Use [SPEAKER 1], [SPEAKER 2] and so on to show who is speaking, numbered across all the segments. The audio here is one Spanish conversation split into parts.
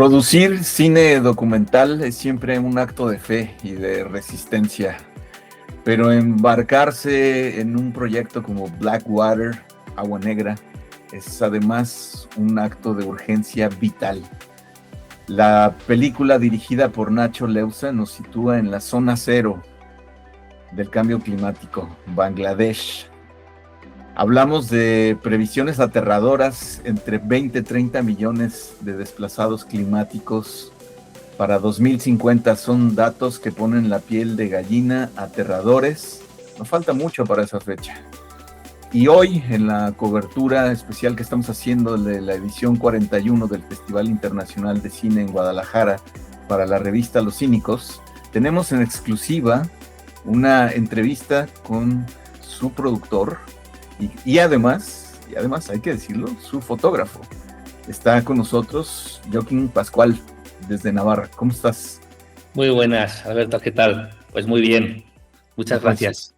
[SPEAKER 1] Producir cine documental es siempre un acto de fe y de resistencia, pero embarcarse en un proyecto como Blackwater, Agua Negra, es además un acto de urgencia vital. La película dirigida por Nacho Leusa nos sitúa en la zona cero del cambio climático, Bangladesh. Hablamos de previsiones aterradoras, entre 20 y 30 millones de desplazados climáticos para 2050. Son datos que ponen la piel de gallina, aterradores. No falta mucho para esa fecha. Y hoy, en la cobertura especial que estamos haciendo de la edición 41 del Festival Internacional de Cine en Guadalajara para la revista Los Cínicos, tenemos en exclusiva una entrevista con su productor y además hay que decirlo, su fotógrafo. Está con nosotros Joaquín Pascual desde Navarra. ¿Cómo estás?
[SPEAKER 2] Muy buenas, Alberto, ¿qué tal? Pues muy bien, muchas gracias.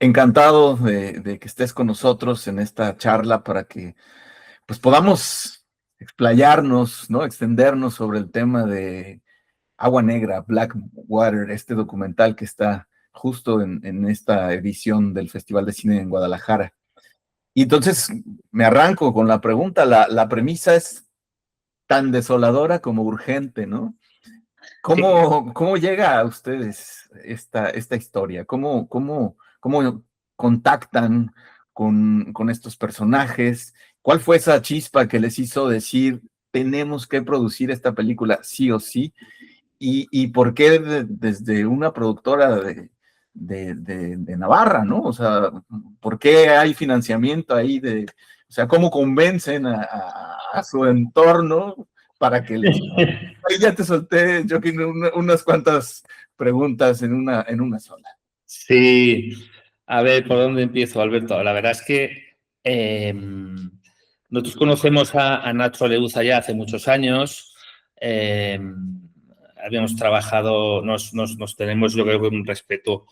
[SPEAKER 1] Encantado de que estés con nosotros en esta charla para que pues podamos explayarnos, ¿no? Extendernos sobre el tema de Agua Negra, Blackwater, este documental que está justo en esta edición del Festival de Cine en Guadalajara. Y entonces me arranco con la pregunta. La premisa es tan desoladora como urgente, ¿no? ¿Cómo llega a ustedes esta historia? ¿Cómo contactan con estos personajes? ¿Cuál fue esa chispa que les hizo decir, tenemos que producir esta película sí o sí? ¿Y por qué desde una productora de Navarra, ¿no? O sea, ¿por qué hay financiamiento ahí o sea, cómo convencen a su entorno para que les... Ahí ya te solté, Joaquín, unas cuantas preguntas en una sola.
[SPEAKER 2] Sí, a ver, ¿por dónde empiezo, Alberto? La verdad es que nosotros conocemos a Nacho Leusa ya hace muchos años. Habíamos trabajado, nos tenemos, yo creo que un respeto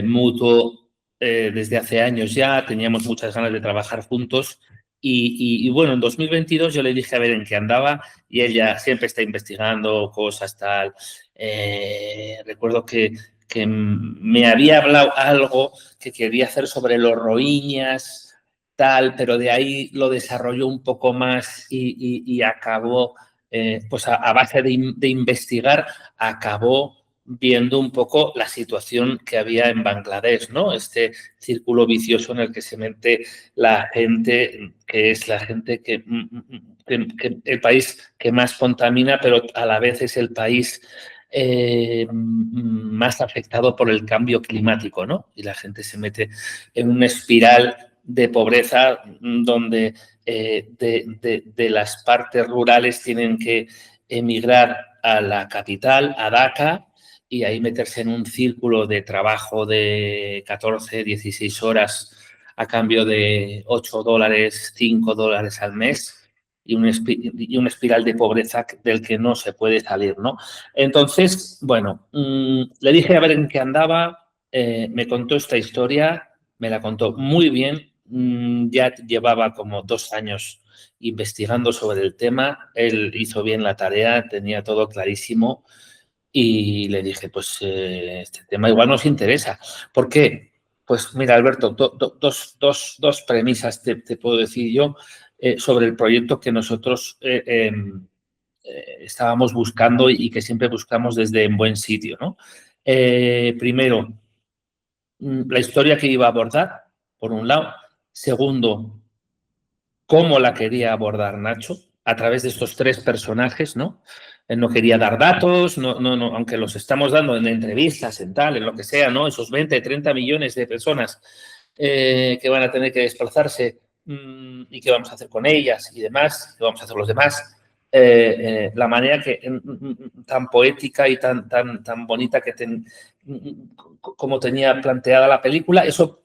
[SPEAKER 2] mutuo desde hace años ya. Teníamos muchas ganas de trabajar juntos. Y bueno, en 2022 yo le dije a ver en qué andaba y ella siempre está investigando cosas, tal. Recuerdo que me había hablado algo que quería hacer sobre los rohiñas, tal, pero de ahí lo desarrolló un poco más y acabó, pues a base de investigar, acabó viendo un poco la situación que había en Bangladesh, ¿no? Este círculo vicioso en el que se mete la gente, que es la gente que el país que más contamina, pero a la vez es el país más afectado por el cambio climático, ¿no? Y la gente se mete en una espiral de pobreza donde de las partes rurales tienen que emigrar a la capital, a Dhaka, y ahí meterse en un círculo de trabajo de 14, 16 horas a cambio de $8, $5 al mes, y una espiral de pobreza del que no se puede salir, ¿no? Entonces, bueno, le dije a ver en qué andaba, me contó esta historia, me la contó muy bien, ya llevaba como 2 años investigando sobre el tema, él hizo bien la tarea, tenía todo clarísimo y le dije, pues este tema igual nos interesa. ¿Por qué? Pues mira, Alberto, dos premisas te puedo decir yo sobre el proyecto que nosotros estábamos buscando y que siempre buscamos desde En Buen Sitio, ¿no? Primero, la historia que iba a abordar, por un lado. Segundo, cómo la quería abordar Nacho a través de estos 3 personajes, ¿no? Él no quería dar datos, no, aunque los estamos dando en entrevistas, en tal, en lo que sea, ¿no? Esos 20, 30 millones de personas que van a tener que desplazarse y qué vamos a hacer con ellas y demás, qué vamos a hacer los demás. La manera que tan poética y tan bonita que como tenía planteada la película, eso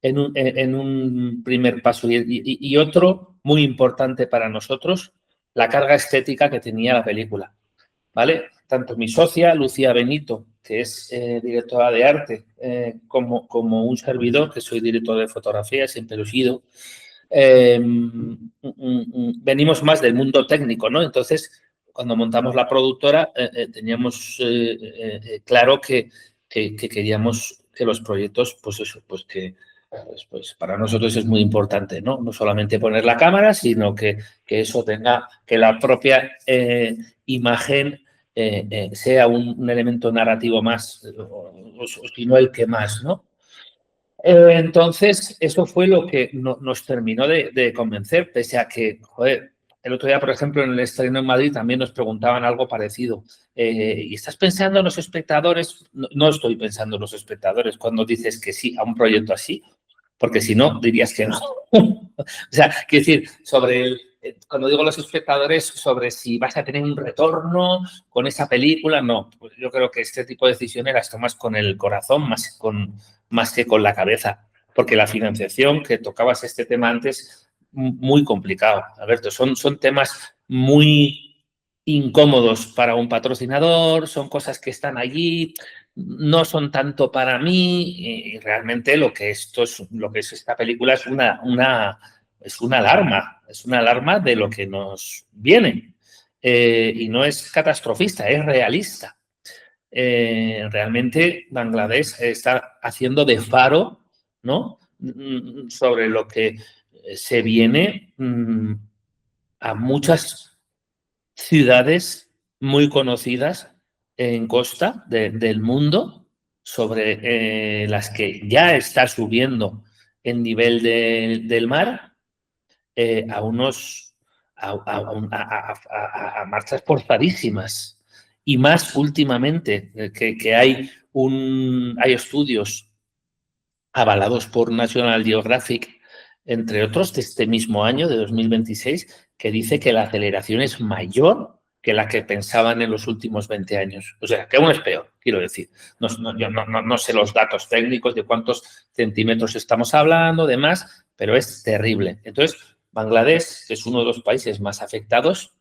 [SPEAKER 2] en un primer paso. Y otro muy importante para nosotros, la carga estética que tenía la película, ¿vale? Tanto mi socia, Lucía Benito, que es directora de arte, como un servidor, que soy director de fotografía, siempre lo he sido, venimos más del mundo técnico, ¿no? Entonces, cuando montamos la productora, teníamos claro que queríamos que los proyectos, pues eso, pues para nosotros es muy importante, ¿no? No solamente poner la cámara, sino que eso tenga, que la propia imagen sea un elemento narrativo más, o si no el que más, ¿no? Entonces, eso fue lo que nos terminó de convencer, pese a que, joder, el otro día, por ejemplo, en el estreno en Madrid también nos preguntaban algo parecido. ¿Y estás pensando en los espectadores? No, no estoy pensando en los espectadores cuando dices que sí a un proyecto así, porque si no, dirías que no. O sea, quiero decir, cuando digo los espectadores, sobre si vas a tener un retorno con esa película, no. Pues yo creo que este tipo de decisiones las tomas con el corazón más que con la cabeza, porque la financiación, que tocabas este tema antes, muy complicado, Alberto. Son temas muy incómodos para un patrocinador, son cosas que están allí, no son tanto para mí, y realmente lo que es esta película es es una alarma de lo que nos viene. Y no es catastrofista, es realista. Realmente Bangladesh está haciendo de faro, ¿no? Sobre lo que se viene a muchas ciudades muy conocidas en costa del mundo, sobre las que ya está subiendo el nivel del mar a unos a marchas forzadísimas. Y más últimamente, que hay estudios avalados por National Geographic, entre otros, de este mismo año, de 2026, que dice que la aceleración es mayor que la que pensaban en los últimos 20 años. O sea, que aún es peor, quiero decir. Yo no sé los datos técnicos de cuántos centímetros estamos hablando, demás, pero es terrible. Entonces, Bangladesh, que es uno de los países más afectados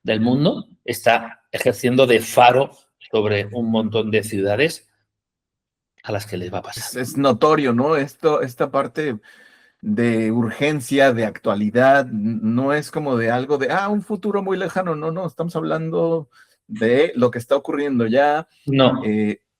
[SPEAKER 2] del mundo, está ejerciendo de faro sobre un montón de ciudades a las que les va a pasar.
[SPEAKER 1] Es notorio, ¿no? Esta parte de urgencia, de actualidad, no es como de algo de, un futuro muy lejano, no, estamos hablando de lo que está ocurriendo ya.
[SPEAKER 2] No.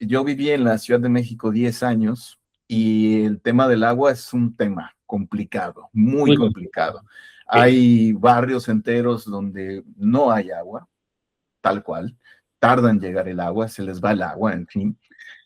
[SPEAKER 1] Yo viví en la Ciudad de México 10 años y el tema del agua es un tema complicado, muy complicado. Hay barrios enteros donde no hay agua, tal cual, tarda en llegar el agua, se les va el agua, en fin.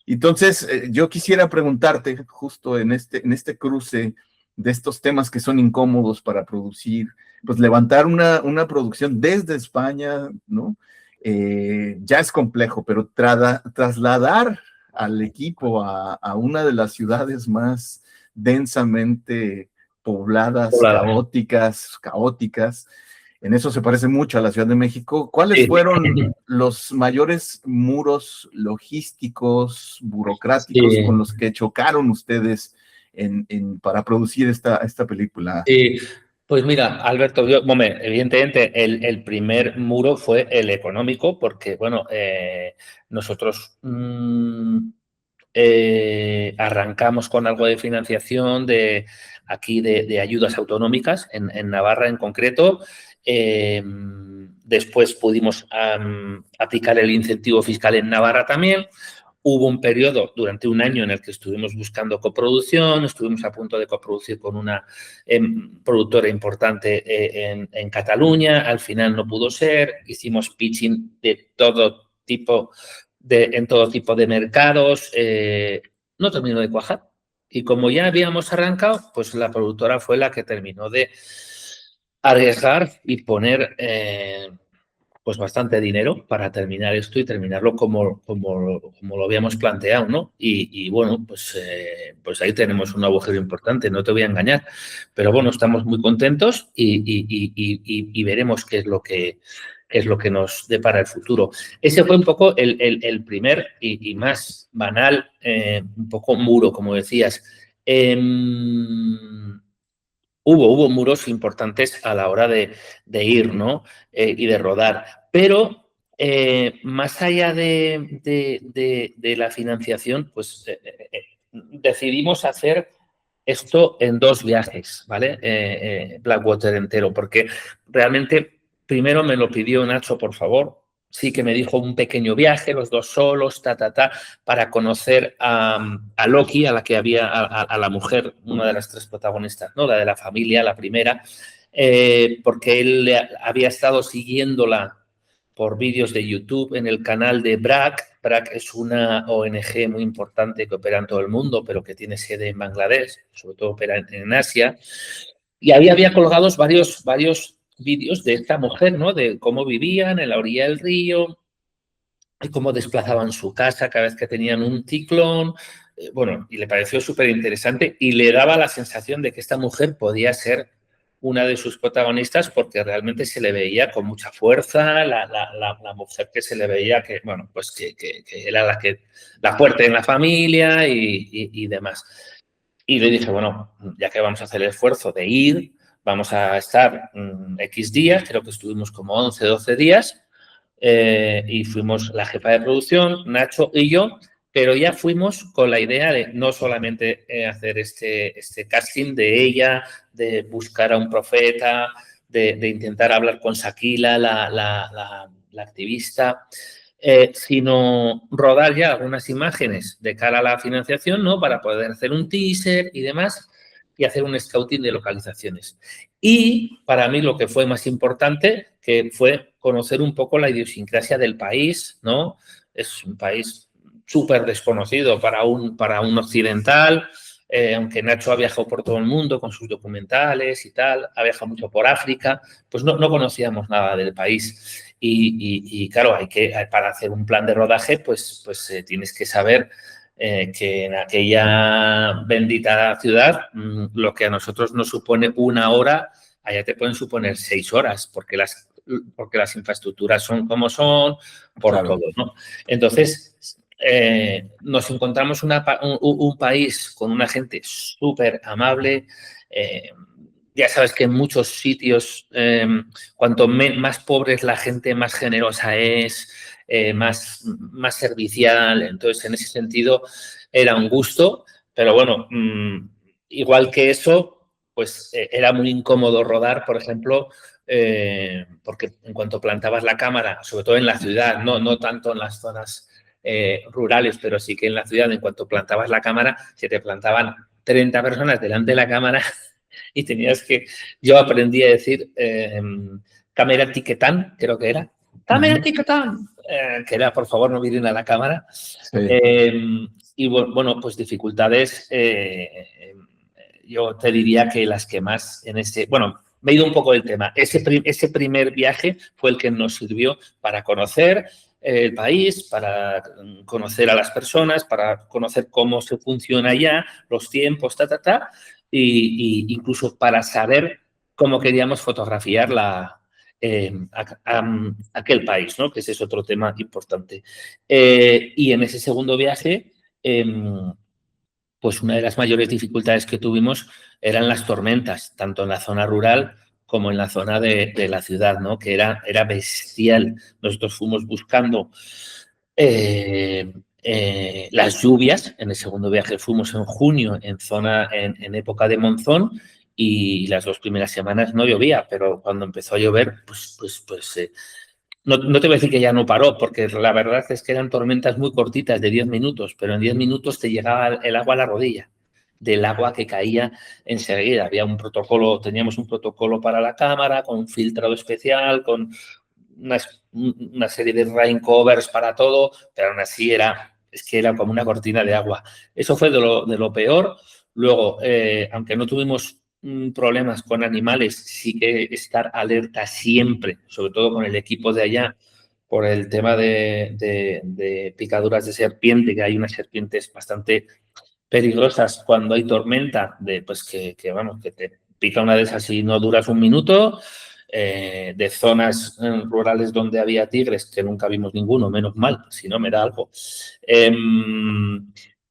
[SPEAKER 1] Entonces, yo quisiera preguntarte, justo en este cruce de estos temas que son incómodos para producir, pues levantar una producción desde España, ¿no? Ya es complejo, pero trasladar al equipo a una de las ciudades más densamente pobladas, caóticas, en eso se parece mucho a la Ciudad de México. ¿Cuáles fueron los mayores muros logísticos, burocráticos con los que chocaron ustedes para producir esta película?
[SPEAKER 2] Pues mira, Alberto, evidentemente el primer muro fue el económico, porque bueno, nosotros arrancamos con algo de financiación de ayudas autonómicas en Navarra en concreto. Después pudimos aplicar el incentivo fiscal en Navarra también. Hubo un periodo durante un año en el que estuvimos buscando coproducción, estuvimos a punto de coproducir con una productora importante en Cataluña, al final no pudo ser, hicimos pitching de todo tipo en todo tipo de mercados, no terminó de cuajar. Y como ya habíamos arrancado, pues la productora fue la que terminó de arriesgar y poner pues bastante dinero para terminar esto y terminarlo como lo habíamos planteado, ¿no? Y bueno, pues ahí tenemos un agujero importante, no te voy a engañar. Pero bueno, estamos muy contentos y veremos qué es lo que nos depara el futuro. Ese fue un poco el primer y más banal, un poco muro, como decías. Hubo muros importantes a la hora de ir, ¿no? Y de rodar. Pero más allá de la financiación, pues decidimos hacer esto en 2 viajes, ¿vale? Blackwater entero, porque realmente primero me lo pidió Nacho, por favor. Sí que me dijo un pequeño viaje, los 2 solos, para conocer a Loki, a la que había, a la mujer, una de las 3 protagonistas, ¿no? La de la familia, la primera, porque él había estado siguiéndola por vídeos de YouTube en el canal de BRAC. BRAC es una ONG muy importante que opera en todo el mundo, pero que tiene sede en Bangladesh, sobre todo opera en Asia. Y ahí había colgados varios vídeos de esta mujer, ¿no? De cómo vivían en la orilla del río y cómo desplazaban su casa cada vez que tenían un ciclón. Bueno, y le pareció súper interesante y le daba la sensación de que esta mujer podía ser una de sus protagonistas porque realmente se le veía con mucha fuerza, la mujer que se le veía que, bueno, pues que era la fuerte en la familia y demás. Y le dije, bueno, ya que vamos a hacer el esfuerzo de ir, vamos a estar X días, creo que estuvimos como 11, 12 días, y fuimos la jefa de producción, Nacho y yo, pero ya fuimos con la idea de no solamente hacer este casting de ella, de buscar a un profeta, de intentar hablar con Shakila, la activista, sino rodar ya algunas imágenes de cara a la financiación, ¿no? Para poder hacer un teaser y demás y hacer un scouting de localizaciones. Y para mí lo que fue más importante, que fue conocer un poco la idiosincrasia del país, ¿no? Es un país súper desconocido para un occidental, aunque Nacho ha viajado por todo el mundo con sus documentales y tal, ha viajado mucho por África, pues no conocíamos nada del país. Y claro, para hacer un plan de rodaje, pues tienes que saber que en aquella bendita ciudad, lo que a nosotros nos supone 1 hora, allá te pueden suponer 6 horas, porque las infraestructuras son como son, por
[SPEAKER 1] Claro.
[SPEAKER 2] todo, ¿no? Entonces, nos encontramos un país con una gente súper amable. Ya sabes que en muchos sitios, cuanto más pobre es la gente, más generosa es, más servicial. Entonces, en ese sentido, era un gusto, pero bueno, igual que eso, pues era muy incómodo rodar, por ejemplo, porque en cuanto plantabas la cámara, sobre todo en la ciudad, no tanto en las zonas rurales, pero sí que en la ciudad, en cuanto plantabas la cámara, se te plantaban 30 personas delante de la cámara y tenías que, yo aprendí a decir cámara tiquetán, creo que era, cámara tiquetán, que era, por favor, no miren a la cámara.
[SPEAKER 1] Sí.
[SPEAKER 2] Y bueno, pues dificultades, yo te diría que las que más en bueno, me he ido un poco del tema. Ese primer viaje fue el que nos sirvió para conocer el país, para conocer a las personas, para conocer cómo se funciona allá, los tiempos, y incluso para saber cómo queríamos fotografiar aquel país, ¿no? Que ese es otro tema importante. Y en ese segundo viaje, pues una de las mayores dificultades que tuvimos eran las tormentas, tanto en la zona rural como en la zona de la ciudad, ¿no? Que era bestial. Nosotros fuimos buscando las lluvias. En el segundo viaje fuimos en junio, en época de monzón, y las 2 primeras semanas no llovía, pero cuando empezó a llover, no te voy a decir que ya no paró, porque la verdad es que eran tormentas muy cortitas, de 10 minutos, pero en 10 minutos te llegaba el agua a la rodilla, del agua que caía enseguida. Teníamos un protocolo para la cámara, con un filtrado especial, con una serie de rain covers para todo, pero aún así era como una cortina de agua. Eso fue de lo peor. Luego, aunque no tuvimos problemas con animales, sí que estar alerta siempre, sobre todo con el equipo de allá, por el tema de picaduras de serpiente, que hay unas serpientes bastante peligrosas cuando hay tormenta, pues que te pica una de esas y no duras un minuto, de zonas rurales donde había tigres, que nunca vimos ninguno, menos mal, si no me da algo.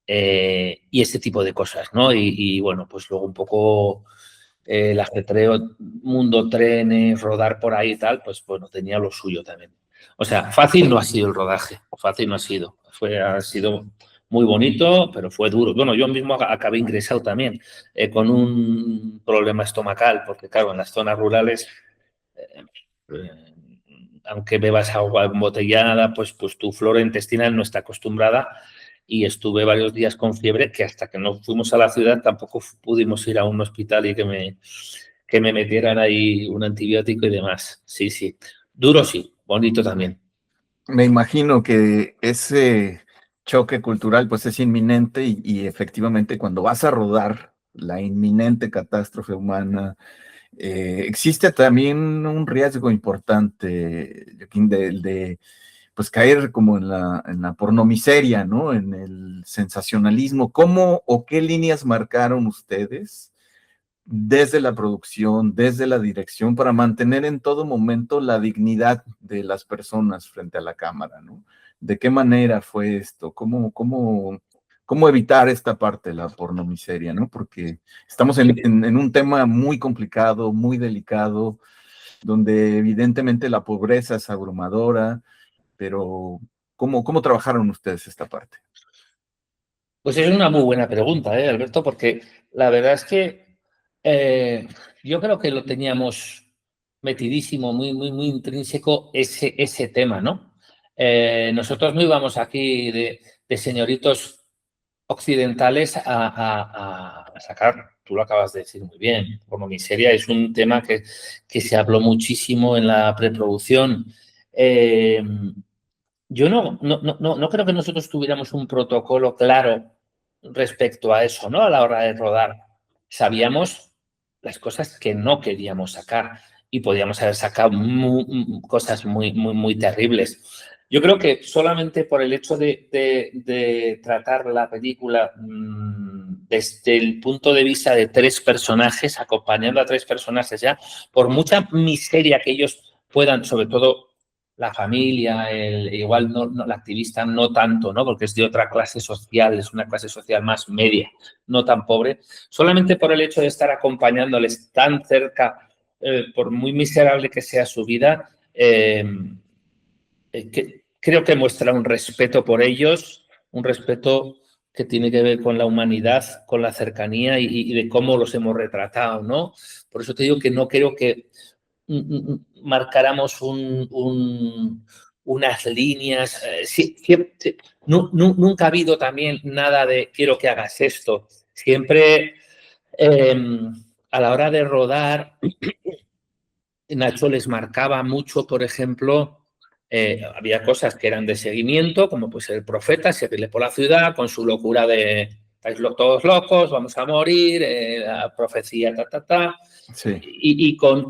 [SPEAKER 2] Y este tipo de cosas, ¿no? Y bueno, pues luego un poco el ajetreo, mundo trenes, rodar por ahí y tal, pues bueno, tenía lo suyo también. O sea, fácil no ha sido el rodaje, fácil no ha sido. Ha sido muy bonito, pero fue duro. Bueno, yo mismo acabé ingresado también con un problema estomacal, porque claro, en las zonas rurales, eh, eh, aunque bebas agua embotellada, pues tu flora intestinal no está acostumbrada y estuve varios días con fiebre que hasta que no fuimos a la ciudad tampoco pudimos ir a un hospital y que me metieran ahí un antibiótico y demás. Sí, sí. Duro sí, bonito también.
[SPEAKER 1] Me imagino que ese choque cultural pues es inminente y efectivamente cuando vas a rodar la inminente catástrofe humana, existe también un riesgo importante, Joaquín, pues caer como en la pornomiseria, ¿no? En el sensacionalismo. ¿Cómo o qué líneas marcaron ustedes desde la producción, desde la dirección, para mantener en todo momento la dignidad de las personas frente a la cámara, ¿no? ¿De qué manera fue esto? ¿Cómo evitar esta parte, la pornomiseria, ¿no? Porque estamos en un tema muy complicado, muy delicado, donde evidentemente la pobreza es abrumadora, pero ¿cómo trabajaron ustedes esta parte?
[SPEAKER 2] Pues es una muy buena pregunta, Alberto, porque la verdad es que yo creo que lo teníamos metidísimo, muy, muy, muy intrínseco ese tema, ¿no? Nosotros no íbamos aquí de señoritos occidentales a sacar, tú lo acabas de decir muy bien, como miseria, es un tema que se habló muchísimo en la preproducción. Eh, yo no creo que nosotros tuviéramos un protocolo claro respecto a eso, ¿no? A la hora de rodar. Sabíamos las cosas que no queríamos sacar y podíamos haber sacado cosas muy, muy, muy terribles. Yo creo que solamente por el hecho de tratar la película desde el punto de vista de tres personajes, acompañando a tres personajes ya, por mucha miseria que ellos puedan, sobre todo la familia, igual la activista no tanto, ¿no? Porque es de otra clase social, es una clase social más media, no tan pobre. Solamente por el hecho de estar acompañándoles tan cerca, por muy miserable que sea su vida, creo que muestra un respeto por ellos, un respeto que tiene que ver con la humanidad, con la cercanía y de cómo los hemos retratado, ¿no? Por eso te digo que no creo que marcáramos unas líneas. Nunca ha habido también nada de quiero que hagas esto. Siempre a la hora de rodar, Nacho les marcaba mucho, por ejemplo, había cosas que eran de seguimiento, como pues el profeta, seguirle por la ciudad con su locura de estáis todos locos, vamos a morir, la profecía,
[SPEAKER 1] Sí.
[SPEAKER 2] Y con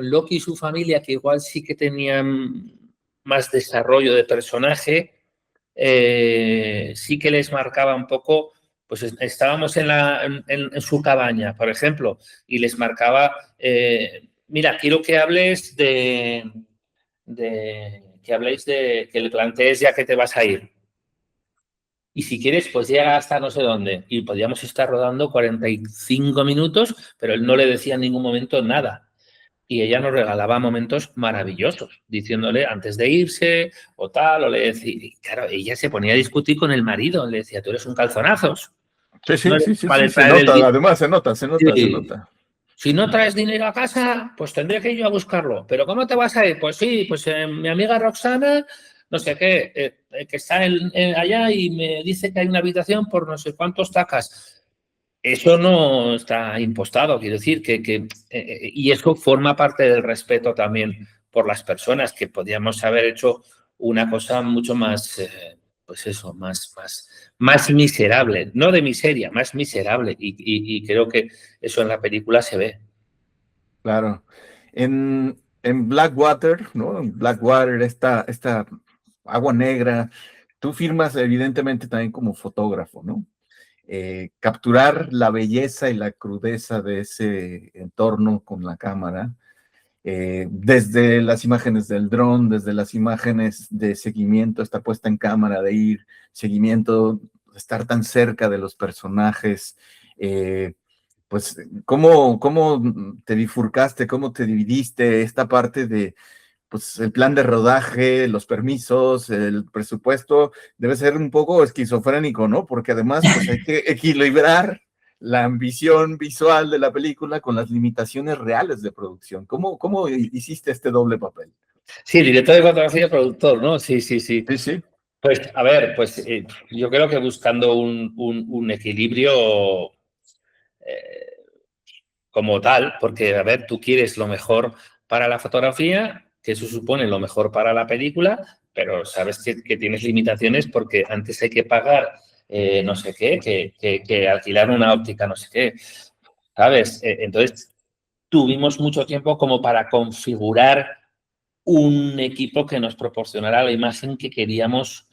[SPEAKER 2] Loki y su familia, que igual sí que tenían más desarrollo de personaje, sí que les marcaba un poco, pues estábamos en su cabaña, por ejemplo, y les marcaba, mira, quiero que hables que habléis que le plantees ya que te vas a ir. Y si quieres, pues llega hasta no sé dónde. Y podíamos estar rodando 45 minutos, pero él no le decía en ningún momento nada. Y ella nos regalaba momentos maravillosos, diciéndole antes de irse o tal, o le decía, y claro, ella se ponía a discutir con el marido, le decía, tú eres un calzonazos.
[SPEAKER 1] Sí,
[SPEAKER 2] No
[SPEAKER 1] sí,
[SPEAKER 2] eres
[SPEAKER 1] sí, sí,
[SPEAKER 2] capaz
[SPEAKER 1] sí,
[SPEAKER 2] de
[SPEAKER 1] se
[SPEAKER 2] traer
[SPEAKER 1] nota,
[SPEAKER 2] el
[SPEAKER 1] además se nota, se nota, se
[SPEAKER 2] sí.
[SPEAKER 1] nota.
[SPEAKER 2] Si no traes dinero a casa, pues tendré que ir yo a buscarlo. ¿Pero cómo te vas a ir? Pues sí, pues mi amiga Roxana, no sé qué, que está allá y me dice que hay una habitación por no sé cuántos tacas. Eso no está impostado, quiero decir, y eso forma parte del respeto también por las personas, que podíamos haber hecho una cosa mucho más, pues eso, más miserable, no de miseria, más miserable, y creo que eso en la película se ve.
[SPEAKER 1] Claro. En Blackwater, ¿no? En Blackwater, esta agua negra, tú firmas evidentemente también como fotógrafo, ¿no? Capturar la belleza y la crudeza de ese entorno con la cámara, desde las imágenes del dron, desde las imágenes de seguimiento, esta puesta en cámara de ir, seguimiento, estar tan cerca de los personajes, pues, ¿cómo te bifurcaste, cómo te dividiste esta parte de pues el plan de rodaje, los permisos, el presupuesto, debe ser un poco esquizofrénico, ¿no? Porque además, pues hay que equilibrar la ambición visual de la película con las limitaciones reales de producción. ¿Cómo hiciste este doble papel?
[SPEAKER 2] Sí, director de fotografía y productor, ¿no? Sí, sí, sí.
[SPEAKER 1] Sí, sí.
[SPEAKER 2] Pues, a ver, pues yo creo que buscando un equilibrio como tal, porque, a ver, tú quieres lo mejor para la fotografía, que eso supone lo mejor para la película, pero sabes que tienes limitaciones porque antes hay que pagar no sé qué, que alquilar una óptica, no sé qué, ¿sabes? Entonces, tuvimos mucho tiempo como para configurar un equipo que nos proporcionara la imagen que queríamos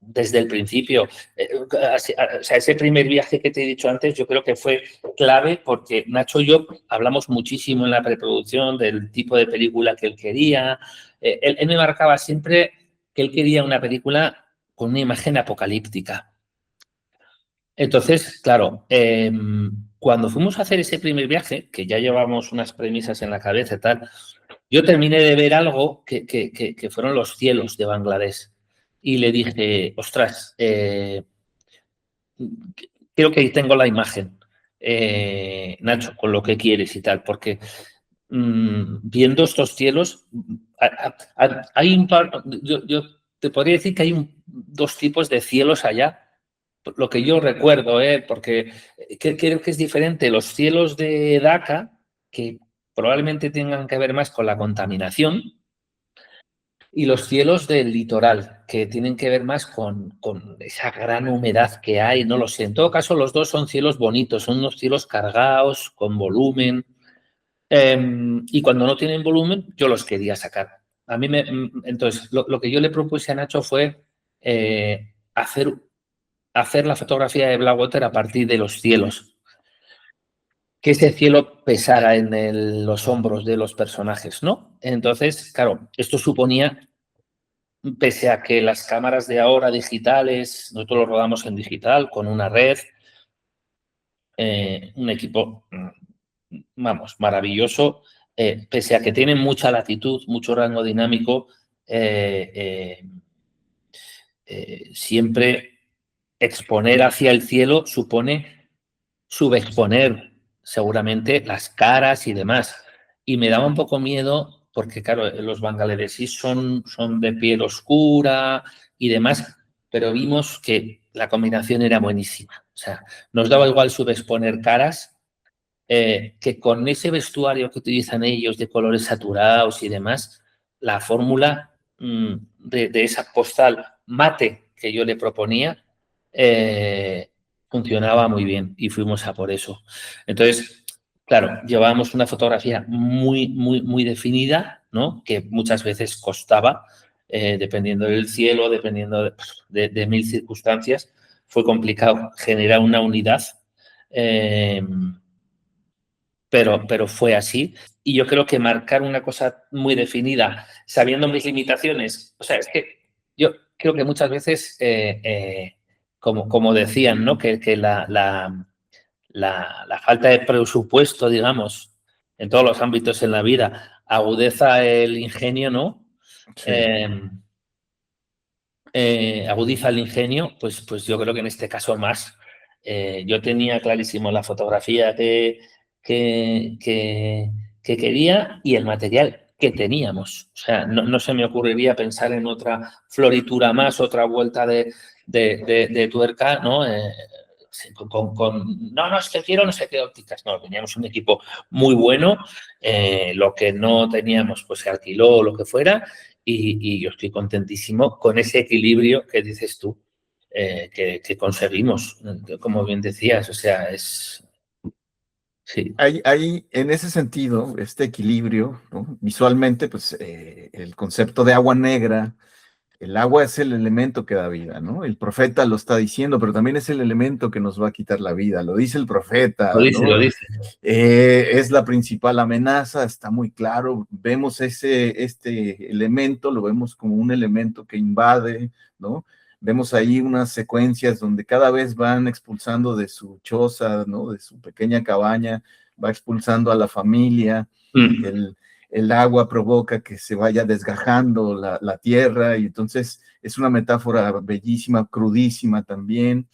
[SPEAKER 2] desde el principio. O sea, ese primer viaje que te he dicho antes, yo creo que fue clave porque Nacho y yo hablamos muchísimo en la preproducción del tipo de película que él quería. Él me marcaba siempre que él quería una película con una imagen apocalíptica. Entonces, claro, cuando fuimos a hacer ese primer viaje, que ya llevamos unas premisas en la cabeza y tal, yo terminé de ver algo que fueron los cielos de Bangladesh. Y le dije, ostras, creo que ahí tengo la imagen, Nacho, con lo que quieres y tal, porque viendo estos cielos, hay un par, yo te podría decir que hay dos tipos de cielos allá, lo que yo recuerdo, porque creo que es diferente los cielos de Dhaka, que probablemente tengan que ver más con la contaminación, y los cielos del litoral, que tienen que ver más con esa gran humedad que hay, no lo sé. En todo caso, los dos son cielos bonitos, son unos cielos cargados, con volumen, y cuando no tienen volumen, yo los quería sacar. Entonces, lo que yo le propuse a Nacho fue hacer la fotografía de Blackwater a partir de los cielos, que ese cielo pesara en los hombros de los personajes, ¿no? Entonces, claro, esto suponía, pese a que las cámaras de ahora digitales, nosotros lo rodamos en digital con una red, un equipo, vamos, maravilloso, pese a que tienen mucha latitud, mucho rango dinámico, siempre exponer hacia el cielo supone subexponer seguramente las caras y demás. Y me daba un poco miedo porque, claro, los bangladesíes son de piel oscura y demás, pero vimos que la combinación era buenísima. O sea, nos daba igual subexponer caras, que con ese vestuario que utilizan ellos de colores saturados y demás, la fórmula de esa postal mate que yo le proponía funcionaba muy bien y fuimos a por eso. Entonces, claro, llevábamos una fotografía muy, muy, muy definida, ¿no? Que muchas veces costaba, dependiendo del cielo, dependiendo de mil circunstancias. Fue complicado generar una unidad. Pero fue así. Y yo creo que marcar una cosa muy definida, sabiendo mis limitaciones, o sea, es que yo creo que muchas veces, como decían, ¿no? Que la falta de presupuesto, digamos, en todos los ámbitos en la vida, agudeza el ingenio, ¿no?
[SPEAKER 1] Sí.
[SPEAKER 2] Agudiza el ingenio, pues yo creo que en este caso más. Yo tenía clarísimo la fotografía que, que, que quería y el material que teníamos. O sea, no se me ocurriría pensar en otra floritura más, otra vuelta de tuerca, ¿no? No, es que quiero no sé qué ópticas. No, teníamos un equipo muy bueno. Lo que no teníamos, pues se alquiló o lo que fuera. Y yo estoy contentísimo con ese equilibrio que dices tú, que conseguimos, como bien decías. O sea, sí.
[SPEAKER 1] Hay en ese sentido, este equilibrio, ¿no? Visualmente, pues el concepto de agua negra, el agua es el elemento que da vida, ¿no? El profeta lo está diciendo, pero también es el elemento que nos va a quitar la vida, lo dice el
[SPEAKER 2] Lo
[SPEAKER 1] profeta,
[SPEAKER 2] dice, lo
[SPEAKER 1] ¿no?
[SPEAKER 2] dice.
[SPEAKER 1] Es la principal amenaza, está muy claro, vemos este elemento, lo vemos como un elemento que invade, ¿no? Vemos ahí unas secuencias donde cada vez van expulsando de su choza, ¿no? De su pequeña cabaña, va expulsando a la familia,
[SPEAKER 2] Mm.
[SPEAKER 1] el agua provoca que se vaya desgajando la tierra, y entonces es una metáfora bellísima, crudísima también.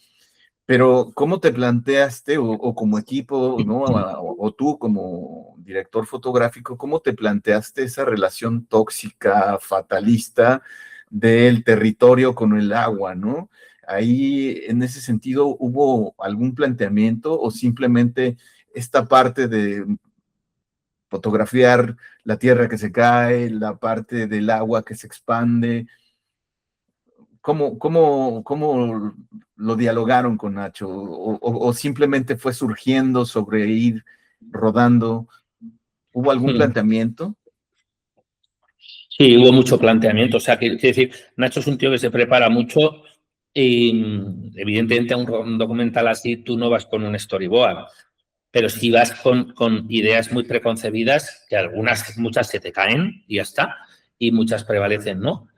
[SPEAKER 1] Pero ¿cómo te planteaste, o como equipo, ¿no? O tú como director fotográfico, cómo te planteaste esa relación tóxica, fatalista del territorio con el agua, ¿no? Ahí, en ese sentido, ¿hubo algún planteamiento o simplemente esta parte de fotografiar la tierra que se cae, la parte del agua que se expande? ¿Cómo lo dialogaron con Nacho? ¿O simplemente fue surgiendo sobre ir rodando? ¿Hubo algún planteamiento?
[SPEAKER 2] Sí, hubo mucho planteamiento. O sea, quiero decir, Nacho es un tío que se prepara mucho y, evidentemente, a un documental así tú no vas con un storyboard, pero sí vas con ideas muy preconcebidas, que muchas se te caen y ya está, y muchas prevalecen, ¿no?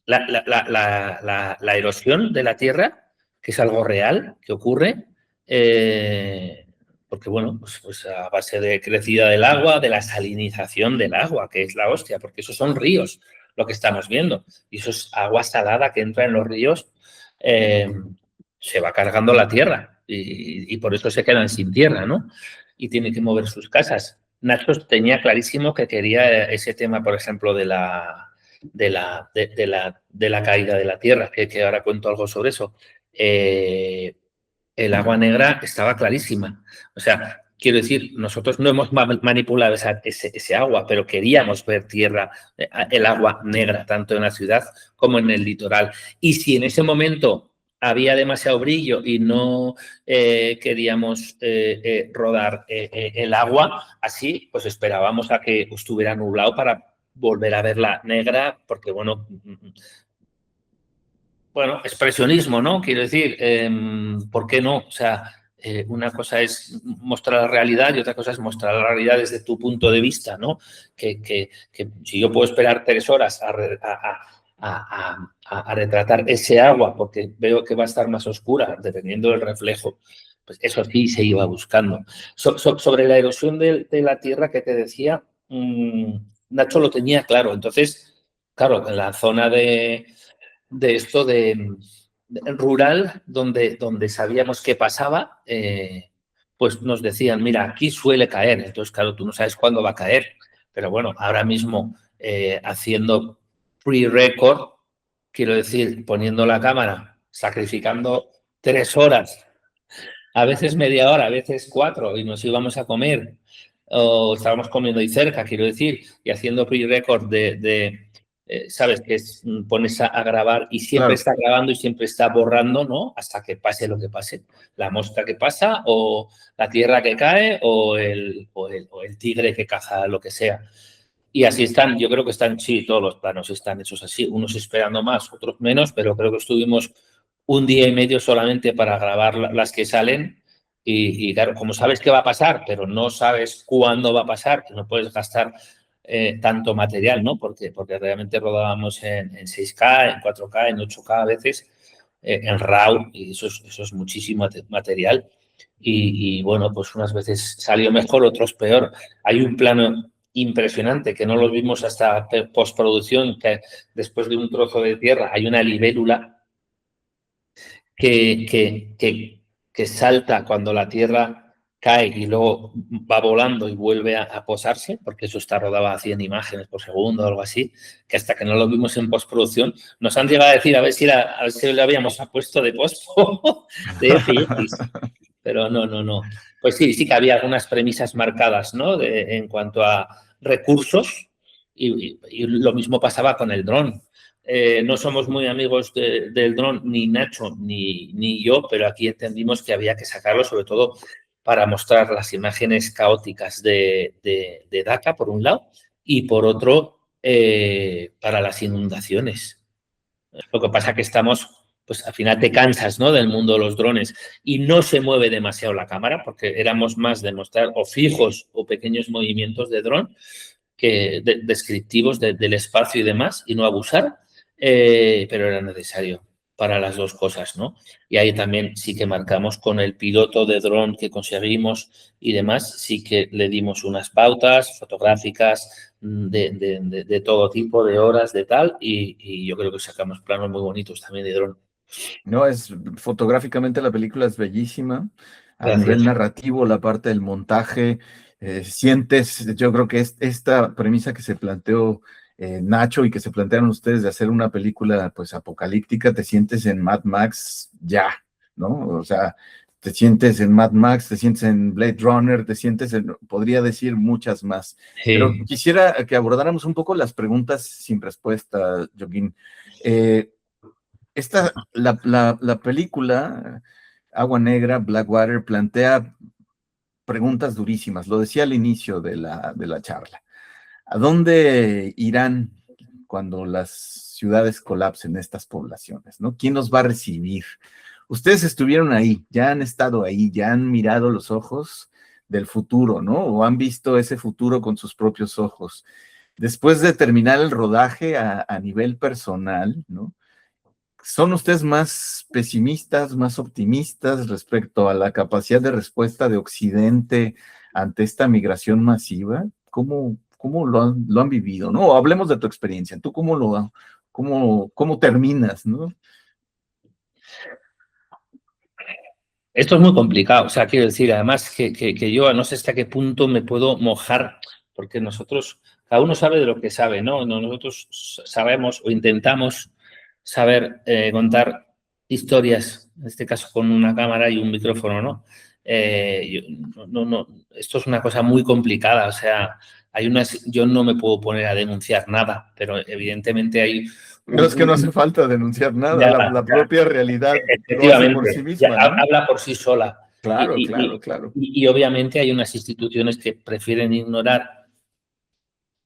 [SPEAKER 2] La erosión de la tierra, que es algo real, que ocurre, porque, bueno, pues a base de crecida del agua, de la salinización del agua, que es la hostia, porque esos son ríos, lo que estamos viendo, y eso es agua salada que entra en los ríos, se va cargando la tierra, y por eso se quedan sin tierra, ¿no? Y tienen que mover sus casas. Nacho tenía clarísimo que quería ese tema, por ejemplo, de la caída de la tierra, que ahora cuento algo sobre eso. El agua negra estaba clarísima. O sea, quiero decir, nosotros no hemos manipulado ese agua, pero queríamos ver tierra, el agua negra, tanto en la ciudad como en el litoral. Y si en ese momento había demasiado brillo y no queríamos rodar el agua así, pues esperábamos a que estuviera nublado para volver a verla negra, porque, bueno, expresionismo, ¿no? Quiero decir, ¿por qué no? O sea, una cosa es mostrar la realidad y otra cosa es mostrar la realidad desde tu punto de vista, ¿no? Que si yo puedo esperar 3 horas a retratar ese agua porque veo que va a estar más oscura dependiendo del reflejo, pues eso sí se iba buscando. Sobre la erosión de la tierra que te decía, Nacho lo tenía claro. Entonces, claro, en la zona de esto de rural, donde sabíamos qué pasaba, pues nos decían, mira, aquí suele caer. Entonces, claro, tú no sabes cuándo va a caer. Pero bueno, ahora mismo haciendo pre-record, quiero decir, poniendo la cámara, sacrificando 3 horas, a veces media hora, a veces 4, y nos íbamos a comer, o estábamos comiendo ahí cerca, quiero decir, y haciendo pre-record sabes, que pones a grabar y siempre está grabando y siempre está borrando, ¿no? Hasta que pase lo que pase. La mosca que pasa, o la tierra que cae, o el tigre que caza, lo que sea. Y así están, yo creo que están, sí, todos los planos están hechos así, unos esperando más, otros menos, pero creo que estuvimos 1 día y medio solamente para grabar las que salen. Y claro, como sabes qué va a pasar, pero no sabes cuándo va a pasar, que no puedes gastar tanto material, ¿no? Porque realmente rodábamos en 6K, en 4K, en 8K a veces, en RAW, y eso es muchísimo material. Y bueno, pues unas veces salió mejor, otros peor. Hay un plano impresionante que no lo vimos hasta postproducción, que después de un trozo de tierra hay una libélula que salta cuando la tierra cae y luego va volando y vuelve a posarse, porque eso está rodado a 100 imágenes por segundo o algo así, que hasta que no lo vimos en postproducción, nos han llegado a decir a ver si le habíamos puesto de pospo de FX, pero no. Pues sí que había algunas premisas marcadas, ¿no? En cuanto a recursos, y lo mismo pasaba con el dron. No somos muy amigos del dron, ni Nacho ni yo, pero aquí entendimos que había que sacarlo, sobre todo para mostrar las imágenes caóticas de Daca, por un lado, y por otro, para las inundaciones. Lo que pasa es que pues al final te cansas, ¿no? Del mundo de los drones, y no se mueve demasiado la cámara, porque éramos más de mostrar o fijos o pequeños movimientos de dron que descriptivos del espacio y demás, y no abusar, pero era necesario. para las dos cosas, ¿no? Y ahí también sí que marcamos con el piloto de dron que conseguimos y demás, sí que le dimos unas pautas fotográficas de todo tipo, de horas, de tal, y yo creo que sacamos planos muy bonitos también de dron.
[SPEAKER 1] No, fotográficamente la película es bellísima. A nivel
[SPEAKER 2] Gracias.
[SPEAKER 1] narrativo, la parte del montaje, sientes, yo creo que esta premisa que se planteó Nacho y que se plantearon ustedes de hacer una película pues apocalíptica, te sientes en Mad Max ya, ¿no? O sea, te sientes en Mad Max, te sientes en Blade Runner, te sientes en, podría decir muchas más. Pero
[SPEAKER 2] Sí.
[SPEAKER 1] quisiera que abordáramos un poco las preguntas sin respuesta, Joaquín. Eh, la película Agua Negra, Blackwater, plantea preguntas durísimas. Lo decía al inicio de la charla. ¿A dónde irán cuando las ciudades colapsen estas poblaciones? ¿No? ¿Quién los va a recibir? Ustedes estuvieron ahí, ya han estado ahí, ya han mirado los ojos del futuro, ¿no? O han visto ese futuro con sus propios ojos. Después de terminar el rodaje a nivel personal, ¿no? ¿Son ustedes más pesimistas, más optimistas respecto a la capacidad de respuesta de Occidente ante esta migración masiva? ¿Cómo lo han vivido? ¿No? O hablemos de tu experiencia. ¿Tú cómo terminas, ¿no?
[SPEAKER 2] Esto es muy complicado, o sea, quiero decir, además que yo no sé hasta qué punto me puedo mojar, porque nosotros, cada uno sabe de lo que sabe, ¿no? Nosotros sabemos o intentamos saber contar historias, en este caso con una cámara y un micrófono, ¿no? Esto es una cosa muy complicada, o sea, yo no me puedo poner a denunciar nada, pero evidentemente hay
[SPEAKER 1] No es que no hace falta denunciar nada,
[SPEAKER 2] ya,
[SPEAKER 1] la propia realidad lo hace por sí
[SPEAKER 2] efectivamente, ya
[SPEAKER 1] misma, ¿no?
[SPEAKER 2] habla por sí sola. Y,
[SPEAKER 1] Claro,
[SPEAKER 2] y-
[SPEAKER 1] claro,
[SPEAKER 2] y-
[SPEAKER 1] claro,
[SPEAKER 2] y obviamente hay unas instituciones que prefieren ignorar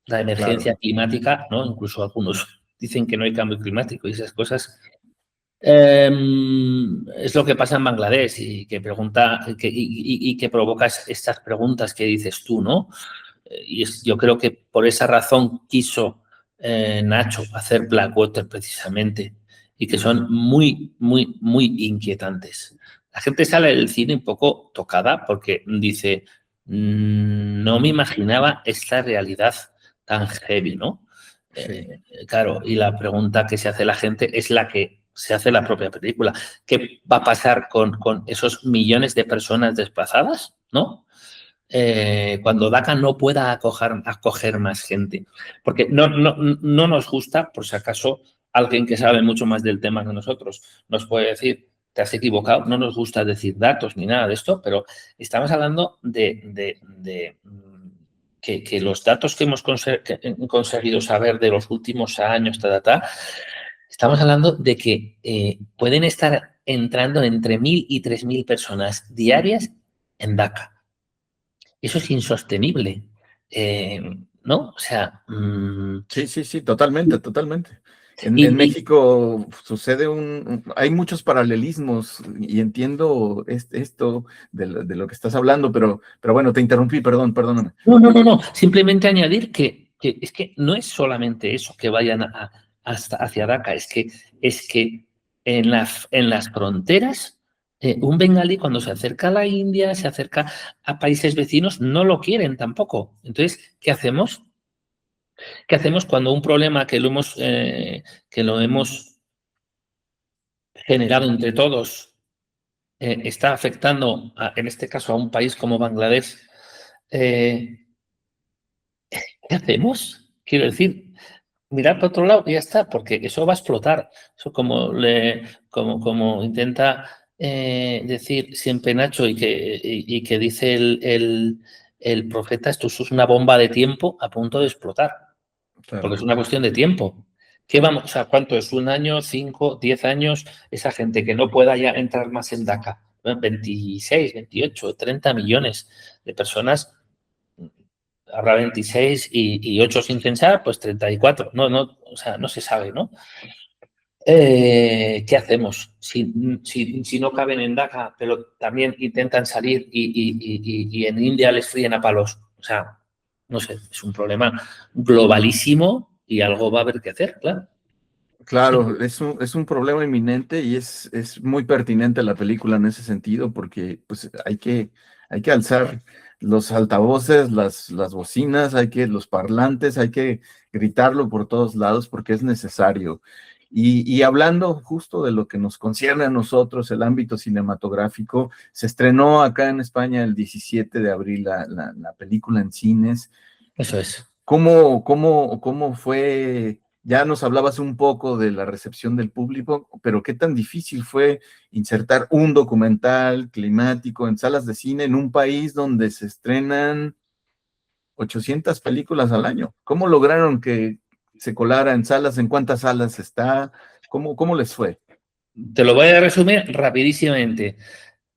[SPEAKER 2] la
[SPEAKER 1] claro.
[SPEAKER 2] emergencia climática, ¿no? Incluso algunos dicen que no hay cambio climático y esas cosas. Es lo que pasa en Bangladesh y que y que provocas estas preguntas que dices tú, ¿no? Yo creo que por esa razón quiso Nacho hacer Blackwater precisamente y que son muy, muy, muy inquietantes. La gente sale del cine un poco tocada porque dice, no me imaginaba esta realidad tan heavy, ¿no?
[SPEAKER 1] Sí.
[SPEAKER 2] Claro, y la pregunta que se hace la gente es la que se hace la propia película. ¿Qué va a pasar con esos millones de personas desplazadas, ¿no? Cuando DACA no pueda acoger más gente. Porque no nos gusta, por si acaso, alguien que sabe mucho más del tema que nosotros nos puede decir, te has equivocado, no nos gusta decir datos ni nada de esto, pero estamos hablando que los datos que hemos conseguido saber de los últimos años, estamos hablando de que pueden estar entrando entre 1.000 y 3.000 personas diarias en DACA. Eso es insostenible, eh, ¿no? O sea,
[SPEAKER 1] Sí, sí, sí, totalmente, totalmente. En
[SPEAKER 2] y,
[SPEAKER 1] México sucede hay muchos paralelismos y entiendo esto de lo que estás hablando, pero bueno, te interrumpí, perdóname.
[SPEAKER 2] no, simplemente añadir que es que no es solamente eso, que vayan hasta hacia DACA, es que en las fronteras, un bengalí cuando se acerca a la India, se acerca a países vecinos, no lo quieren tampoco. Entonces, ¿qué hacemos? ¿Qué hacemos cuando un problema que lo hemos generado entre todos está afectando, en este caso, a un país como Bangladesh? Eh, ¿Qué hacemos? Quiero decir, mirar para otro lado y ya está, porque eso va a explotar. Eso como intenta decir siempre Nacho y que dice el profeta, esto es una bomba de tiempo a punto de explotar, porque
[SPEAKER 1] Claro,
[SPEAKER 2] es una cuestión de tiempo. ¿Qué vamos, o sea, cuánto es? ¿Un año, 5, 10 años? Esa gente que no pueda ya entrar más en DACA, 26, 28, 30 millones de personas, habrá 26 y 8 sin censar, pues 34. O sea, no se sabe, ¿no? ¿Qué hacemos? Si no caben en DACA, pero también intentan salir y en India les fríen a palos. O sea, no sé, es un problema globalísimo y algo va a haber que hacer, claro.
[SPEAKER 1] Claro, es un problema inminente y es muy pertinente la película en ese sentido porque pues hay que alzar los altavoces, las bocinas, los parlantes, hay que gritarlo por todos lados porque es necesario. Y hablando justo de lo que nos concierne a nosotros, el ámbito cinematográfico, se estrenó acá en España el 17 de abril la película en cines.
[SPEAKER 2] Eso es.
[SPEAKER 1] Cómo fue? Ya nos hablabas un poco de la recepción del público, pero qué tan difícil fue insertar un documental climático en salas de cine en un país donde se estrenan 800 películas al año. ¿Cómo lograron que se colara en salas? ¿En cuántas salas está? ¿Cómo les fue?
[SPEAKER 2] Te lo voy a resumir rapidísimamente.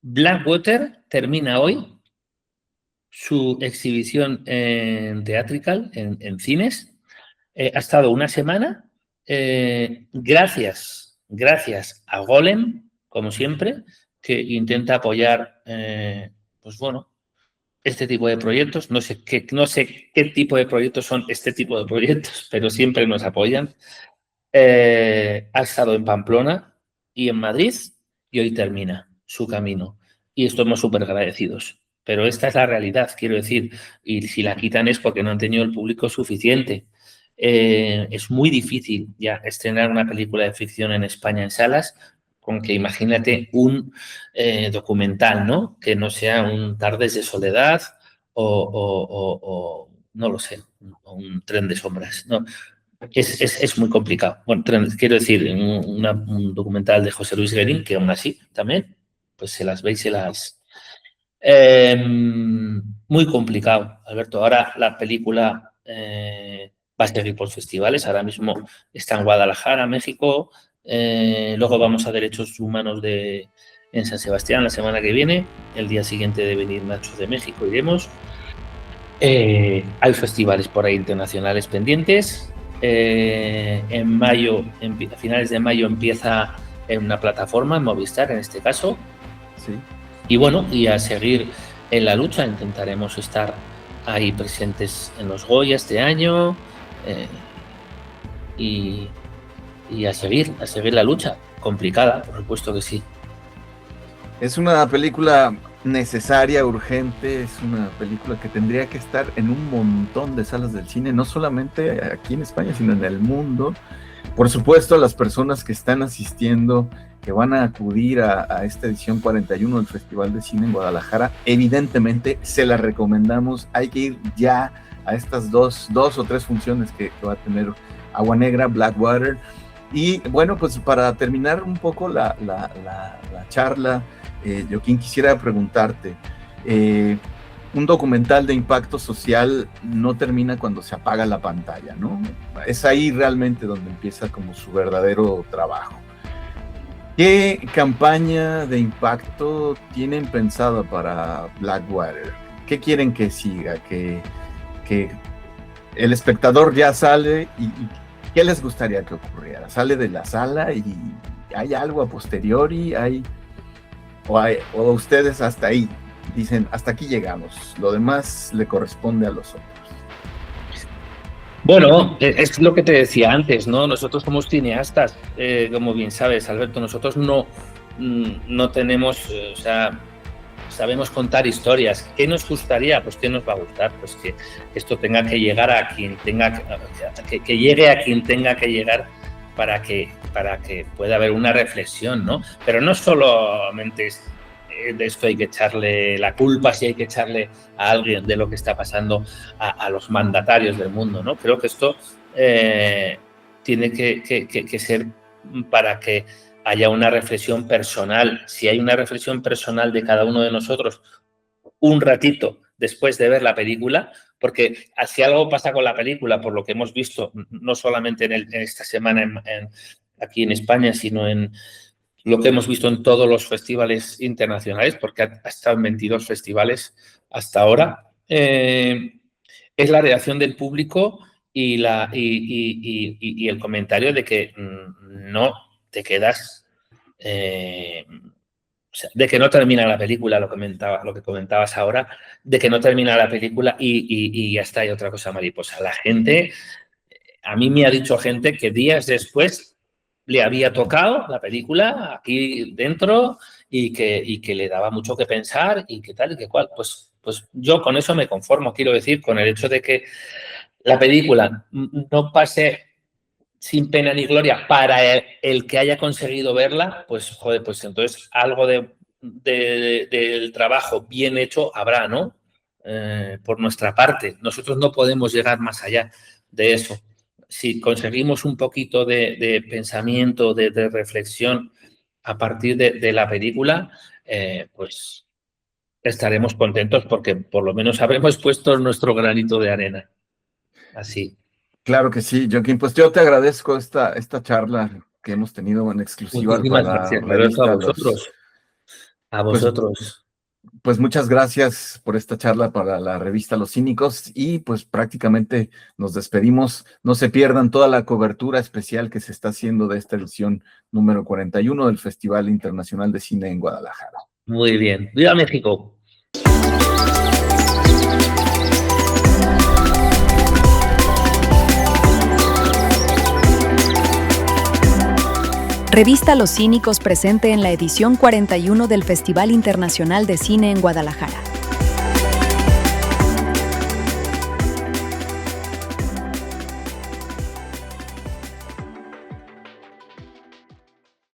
[SPEAKER 2] Blackwater termina hoy su exhibición en Theatrical, en cines. Ha estado una semana. Gracias a Golem, como siempre, que intenta apoyar, pues bueno, este tipo de proyectos. No sé qué tipo de proyectos son este tipo de proyectos, pero siempre nos apoyan. Ha estado en Pamplona y en Madrid y hoy termina su camino. Y estamos súper agradecidos. Pero esta es la realidad, quiero decir. Y si la quitan es porque no han tenido el público suficiente. Es muy difícil ya estrenar una película de ficción en España en salas, con que imagínate un documental, ¿no? Que no sea un Tardes de Soledad o no lo sé, un Tren de Sombras. No, es muy complicado. Bueno, quiero decir, un documental de José Luis Guerín, que aún así también, pues se las veis, muy complicado, Alberto. Ahora la película va a seguir por festivales. Ahora mismo está en Guadalajara, México. Luego vamos a Derechos Humanos en San Sebastián la semana que viene. El día siguiente de venir Nacho de México, iremos. Hay festivales por ahí internacionales pendientes. En mayo, a finales de mayo, empieza en una plataforma, en Movistar en este caso.
[SPEAKER 1] Sí.
[SPEAKER 2] Y bueno, y a seguir en la lucha. Intentaremos estar ahí presentes en los Goya este año y a seguir la lucha. Complicada, por supuesto que sí.
[SPEAKER 1] Es una película necesaria, urgente, es una película que tendría que estar en un montón de salas del cine, no solamente aquí en España, sino en el mundo. Por supuesto, las personas que están asistiendo, que van a acudir a esta edición 41 del Festival de Cine en Guadalajara, evidentemente se las recomendamos. Hay que ir ya a estas dos o tres funciones que va a tener Agua Negra, Blackwater. Y bueno, pues para terminar un poco la charla, Joaquín, quisiera preguntarte, un documental de impacto social no termina cuando se apaga la pantalla, ¿no? Es ahí realmente donde empieza como su verdadero trabajo. ¿Qué campaña de impacto tienen pensada para Blackwater? ¿Qué quieren que siga? ¿Que el espectador ya sale y qué les gustaría que ocurriera? ¿Sale de la sala y hay algo a posteriori? ¿O ustedes hasta ahí dicen, hasta aquí llegamos, lo demás le corresponde a los otros?
[SPEAKER 2] Bueno, es lo que te decía antes, ¿no? Nosotros somos cineastas, como bien sabes, Alberto. Nosotros no tenemos, o sea, sabemos contar historias. ¿Qué nos gustaría? Pues ¿qué nos va a gustar? Pues que esto tenga que llegar a quien tenga que llegue a quien tenga que llegar para que pueda haber una reflexión, ¿no? Pero no solamente de esto hay que echarle la culpa, si hay que echarle a alguien de lo que está pasando a los mandatarios del mundo, ¿no? Creo que esto tiene que ser para que haya una reflexión personal. Si hay una reflexión personal de cada uno de nosotros un ratito después de ver la película, porque si algo pasa con la película, por lo que hemos visto, no solamente en esta semana aquí en España, sino en lo que hemos visto en todos los festivales internacionales, porque ha estado en 22 festivales hasta ahora, es la reacción del público y el comentario de que no te quedas, o sea, de que no termina la película, lo que comentabas ahora, de que no termina la película y ya está, hay otra cosa mariposa. La gente, a mí me ha dicho gente que días después le había tocado la película aquí dentro y que le daba mucho que pensar y que tal y que cual. Pues yo con eso me conformo, quiero decir, con el hecho de que la película no pase sin pena ni gloria para el que haya conseguido verla, pues joder, pues entonces algo del trabajo bien hecho habrá, ¿no? Por nuestra parte. Nosotros no podemos llegar más allá de eso. Si conseguimos un poquito de pensamiento, de reflexión a partir de la película, pues estaremos contentos porque por lo menos habremos puesto nuestro granito de arena. Así.
[SPEAKER 1] Claro que sí, Joaquín. Pues yo te agradezco esta charla que hemos tenido en exclusiva
[SPEAKER 2] Muchísimas
[SPEAKER 1] para la
[SPEAKER 2] gracias, Roberto, a
[SPEAKER 1] revista
[SPEAKER 2] vosotros. A
[SPEAKER 1] Pues,
[SPEAKER 2] vosotros.
[SPEAKER 1] pues muchas gracias por esta charla para la revista Los Cínicos y pues prácticamente nos despedimos. No se pierdan toda la cobertura especial que se está haciendo de esta edición número 41 del Festival Internacional de Cine en Guadalajara.
[SPEAKER 2] Muy bien. ¡Viva México!
[SPEAKER 3] Revista Los Cínicos presente en la edición 41 del Festival Internacional de Cine en Guadalajara.